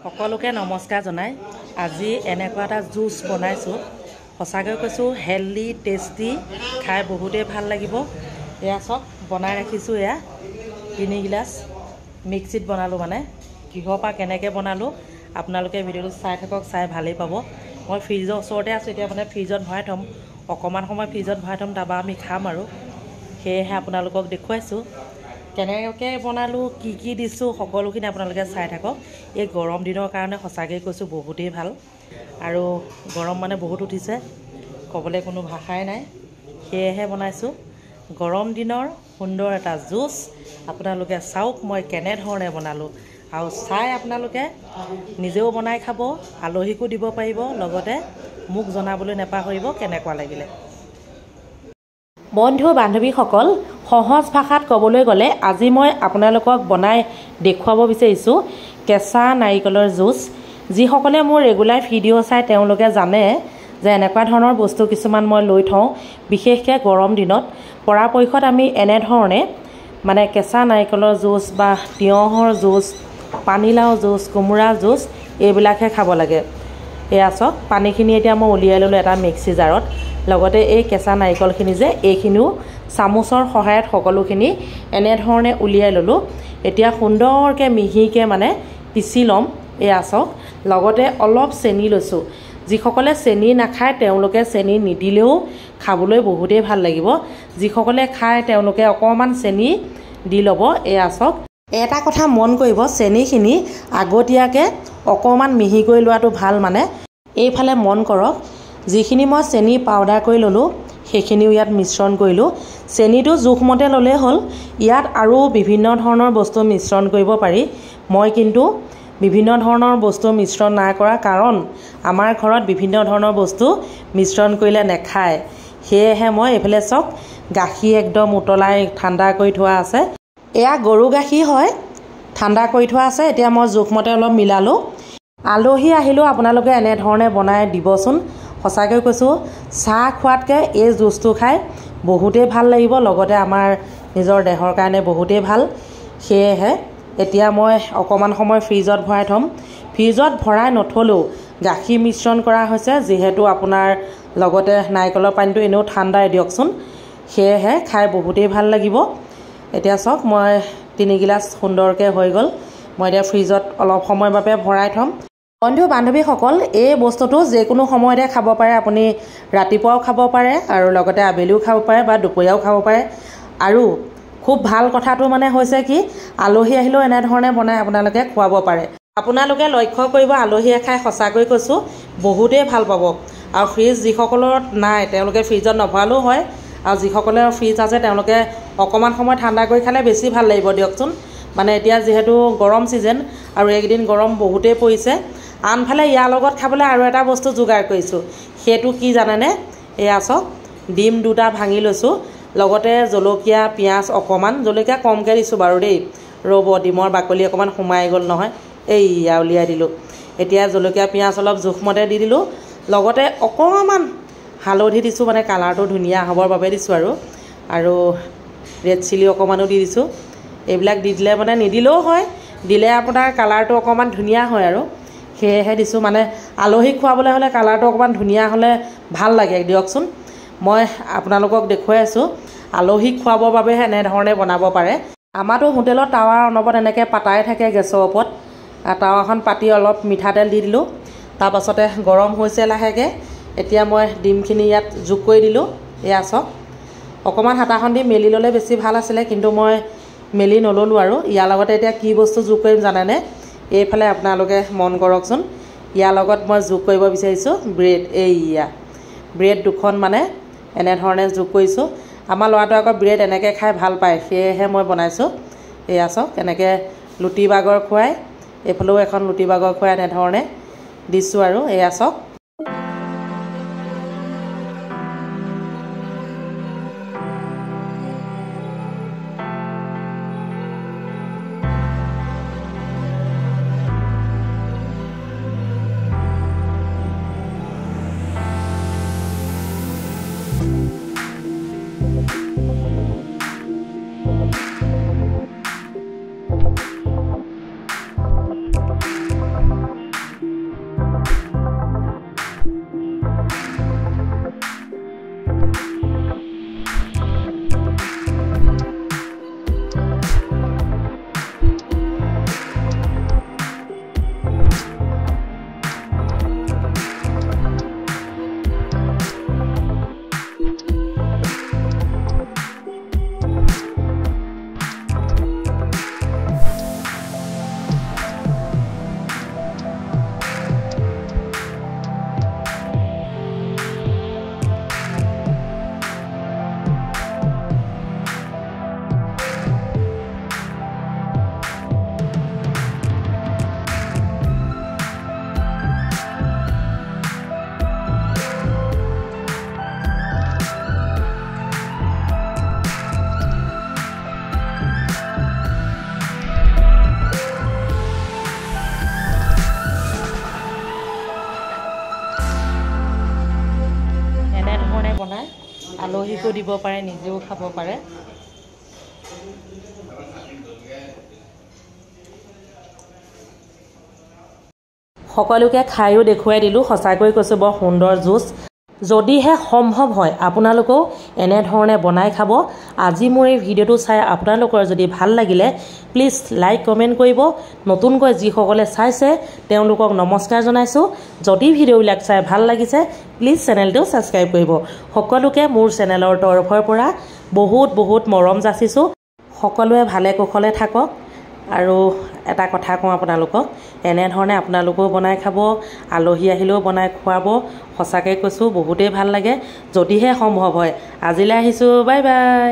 সকলোকে নমস্কাৰ জনাই আজি এনেকুৱা এটা জুচ বনাইছোঁ সঁচাকৈ কৈছোঁ হেলদি টেষ্টি খাই বহুতেই ভাল লাগিব এয়া সব বনাই ৰাখিছোঁ এয়া 3 গিলাস মিক্সিত বনালোঁ মানে কিহৰ পৰা কেনেকৈ বনালোঁ আপোনালোকে ভিডিঅ'টো চাই থাকক চাই ভালেই পাব মই ফ্ৰিজৰ ওচৰতে আছোঁ এতিয়া মানে ফ্ৰিজত ভৰাই থম অকমান সময় ফ্ৰিজত ভৰাই থম তাৰপৰা আমি খাম আৰু সেয়েহে আপোনালোকক দেখুৱাইছোঁ কেনেকৈ বনালোঁ কি দিছোঁ সকলোখিনি আপোনালোকে চাই থাকক এই গৰম দিনৰ কাৰণে সঁচাকৈ কৈছোঁ বহুতেই ভাল আৰু গৰম মানে বহুত উঠিছে ক'বলৈ কোনো ভাষাই নাই সেয়েহে বনাইছোঁ গৰম দিনৰ সুন্দৰ এটা জুচ আপোনালোকে চাওক মই কেনেধৰণে বনালোঁ আৰু চাই আপোনালোকে নিজেও বনাই খাব আলহীকো দিব পাৰিব লগতে মোক জনাবলৈ নেপাহৰিব কেনেকুৱা লাগিলে বন্ধু বান্ধৱীসকল সহজ ভাষাত ক'বলৈ গ'লে আজি মই আপোনালোকক বনাই দেখুৱাব বিচাৰিছোঁ কেঁচা নাৰিকলৰ জুচ যিসকলে মোৰ ৰেগুলাৰ ভিডিঅ' চাই তেওঁলোকে জানে যে এনেকুৱা ধৰণৰ বস্তু কিছুমান মই লৈ থওঁ বিশেষকৈ গৰম দিনত পৰাপক্ষত আমি এনেধৰণে মানে কেঁচা নাৰিকলৰ জুচ বা তিয়ঁহৰ জুচ পানীলাও জুচ কোমোৰা জুচ এইবিলাকহে খাব লাগে এয়া চাওক পানীখিনি এতিয়া মই উলিয়াই ল'লোঁ এটা মিক্সি জাৰত লগতে এই কেঁচা নাৰিকলখিনি যে এইখিনিও চামুচৰ সহায়ত সকলোখিনি এনেধৰণে উলিয়াই ল'লোঁ এতিয়া সুন্দৰকৈ মিহিকৈ মানে পিচি ল'ম এয়া চাওক লগতে অলপ চেনি লৈছোঁ যিসকলে চেনি নাখায় তেওঁলোকে চেনি নিদিলেও খাবলৈ বহুতেই ভাল লাগিব যিসকলে খায় তেওঁলোকে অকণমান চেনি দি ল'ব এয়া চাওক এটা কথা মন কৰিব চেনিখিনি আগতীয়াকৈ অকণমান মিহি কৰি লোৱাটো ভাল মানে এইফালে মন কৰক যিখিনি মই চেনি পাউডাৰ কৰি ল'লোঁ সেইখিনিও ইয়াত মিশ্ৰণ কৰিলোঁ চেনিটো জোখমতে ল'লেই হ'ল ইয়াত আৰু বিভিন্ন ধৰণৰ বস্তু মিশ্ৰণ কৰিব পাৰি মই কিন্তু বিভিন্ন ধৰণৰ বস্তু মিশ্ৰণ নাই কৰা কাৰণ আমাৰ ঘৰত বিভিন্ন ধৰণৰ বস্তু মিশ্ৰণ কৰিলে নেখায় সেয়েহে মই এইফালে চাওক গাখীৰ একদম উতলাই ঠাণ্ডা কৰি থোৱা আছে এয়া গৰু গাখীৰ হয় ঠাণ্ডা কৰি থোৱা আছে এতিয়া মই জোখমতে অলপ মিলালোঁ আলহী আহিলেও আপোনালোকে এনেধৰণে বনাই দিবচোন সঁচাকৈ কৈছোঁ চাহ খোৱাতকৈ এই জুচটো খাই বহুতেই ভাল লাগিব লগতে আমাৰ নিজৰ দেহৰ কাৰণে বহুতেই ভাল সেয়েহে এতিয়া মই অকণমান সময় ফ্ৰিজত ভৰাই থ'ম ফ্ৰিজত ভৰাই নথলেও গাখীৰ মিশ্ৰণ কৰা হৈছে যিহেতু আপোনাৰ লগতে নাৰিকলৰ পানীটো এনেও ঠাণ্ডাই দিয়কচোন সেয়েহে খাই বহুতেই ভাল লাগিব এতিয়া চাওক মই 3 গিলাস সুন্দৰকৈ হৈ গ'ল মই এতিয়া ফ্ৰিজত অলপ সময়ৰ বাবে ভৰাই থ'ম বন্ধু বান্ধৱীসকল এই বস্তুটো যিকোনো সময়তে খাব পাৰে আপুনি ৰাতিপুৱাও খাব পাৰে আৰু লগতে আবেলিও খাব পাৰে বা দুপৰীয়াও খাব পাৰে আৰু খুব ভাল কথাটো মানে হৈছে কি আলহী আহিলেও এনেধৰণে বনাই আপোনালোকে খুৱাব পাৰে আপোনালোকে লক্ষ্য কৰিব আলহীয়ে খাই সঁচাকৈ কৈছোঁ বহুতেই ভাল পাব আৰু ফ্ৰিজ যিসকলৰ নাই তেওঁলোকে ফ্ৰিজত নভৰালেও হয় আৰু যিসকলৰ ফ্ৰিজ আছে তেওঁলোকে অকণমান সময় ঠাণ্ডা কৰি খালে বেছি ভাল লাগিব দিয়কচোন মানে এতিয়া যিহেতু গৰম ছিজন আৰু এইকেইদিন গৰম বহুতেই পৰিছে আনফালে ইয়াৰ লগত খাবলৈ আৰু এটা বস্তু যোগাৰ কৰিছোঁ সেইটো কি জানেনে এয়া চাওক ডিম 2টা ভাঙি লৈছোঁ লগতে জলকীয়া পিঁয়াজ অকণমান জলকীয়া কমকৈ দিছোঁ বাৰু দেই ৰ'ব ডিমৰ বাকলি অকণমান সোমাই গ'ল নহয় এইয়া উলিয়াই দিলোঁ এতিয়া জলকীয়া পিঁয়াজ অলপ জোখমতে দি দিলোঁ লগতে অকণমান হালধি দিছোঁ মানে কালাৰটো ধুনীয়া হ'বৰ বাবে দিছোঁ আৰু ৰেড চিলি অকণমানো দি দিছোঁ এইবিলাক দি দিলে মানে নিদিলেও হয় দিলে আপোনাৰ কালাৰটো অকণমান ধুনীয়া হয় আৰু সেয়েহে দিছোঁ মানে আলহীক খুৱাবলৈ হ'লে কালাৰটো অকণমান ধুনীয়া হ'লে ভাল লাগে দিয়কচোন মই আপোনালোকক দেখুৱাই আছোঁ আলহীক খুৱাবৰ বাবেহে এনেধৰণে বনাব পাৰে আমাৰতো হোটেলত টাৱাৰ অনবৰত এনেকৈ পাতাই থাকে গেছৰ ওপৰত টাৱাখন পাতি অলপ মিঠাতেল দি দিলোঁ তাৰপাছতে গৰম হৈছে লাহেকৈ এতিয়া মই ডিমখিনি ইয়াত যোগ কৰি দিলোঁ এয়া চাওক অকণমান হাতাখন দি মেলি ল'লে বেছি ভাল আছিলে কিন্তু মই মেলি নল'লোঁ আৰু ইয়াৰ লগতে এতিয়া কি বস্তু যোগ কৰিম জানেনে এইফালে আপোনালোকে মন কৰকচোন ইয়াৰ লগত মই যোগ কৰিব বিচাৰিছোঁ ব্ৰেড এইয়া ব্ৰেড 2খন মানে এনেধৰণে যোগ কৰিছোঁ আমাৰ ল'ৰাটোৱে আকৌ ব্ৰেড এনেকৈ খাই ভাল পায় সেয়েহে মই বনাইছোঁ এয়া চাওক এনেকৈ লুটি বাগৰ খুৱাই এইফালেও এখন লুটি বাগৰ খুৱাই এনেধৰণে দিছোঁ আৰু এয়া চাওক আলহীকো দিব পাৰে নিজেও খাব পাৰে সকলোকে খাইও দেখুৱাই দিলোঁ সঁচাকৈ কৈছোঁ বৰ সুন্দৰ জুচ যদিহে সম্ভৱ হয় আপোনালোকেও এনেধৰণে বনাই খাব আজি মোৰ এই ভিডিঅ'টো চাই আপোনালোকৰ যদি ভাল লাগিলে প্লিজ লাইক কমেণ্ট কৰিব নতুনকৈ যিসকলে চাইছে তেওঁলোকক নমস্কাৰ জনাইছোঁ যদি ভিডিঅ'বিলাক চাই ভাল লাগিছে প্লিজ চেনেলটো ছাবস্ক্ৰাইব কৰিব সকলোকে মোৰ চেনেলৰ তৰফৰ পৰা বহুত বহুত মৰম যাচিছোঁ সকলোৱে ভালে কুশলে থাকক আৰু এটা কথা কওঁ আপোনালোকক এনেধৰণে আপোনালোকেও বনাই খাব আলহী আহিলেও বনাই খুৱাব সঁচাকৈ কৈছোঁ বহুতেই ভাল লাগে যদিহে সম্ভৱ হয় আজিলৈ আহিছোঁ বাই বাই